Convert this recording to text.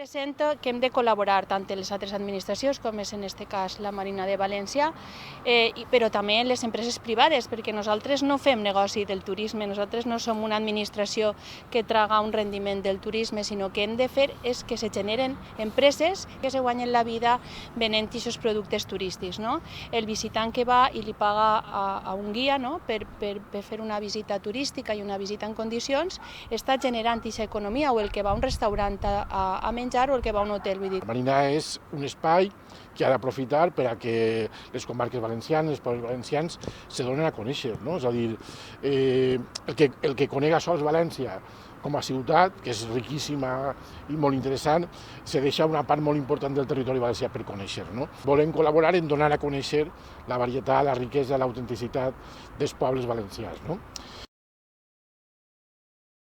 Present que hem de col·laborar tant en les altres administracions, com és en aquest cas la Marina de València, però també en les empreses privades, perquè nosaltres no fem negoci del turisme, nosaltres no som una administració que traga un rendiment del turisme, sinó que hem de fer és que se generen empreses que se guanyen la vida venent aquests productes turístics. El visitant que va i li paga a un guia per fer una visita turística i una visita en condicions, està generant aquesta economia, o el que va a un restaurant a menjar o el que va a un hotel. La Marina és un espai que ha d'aprofitar per a que les comarques valencianes, els pobles valencians, se donen a conèixer. És a dir, el que conega sols València com a ciutat, que és riquíssima i molt interessant, se deixa una part molt important del territori valencià per conèixer. Volem col·laborar en donar a conèixer la varietat, la riquesa, l'autenticitat dels pobles valencians.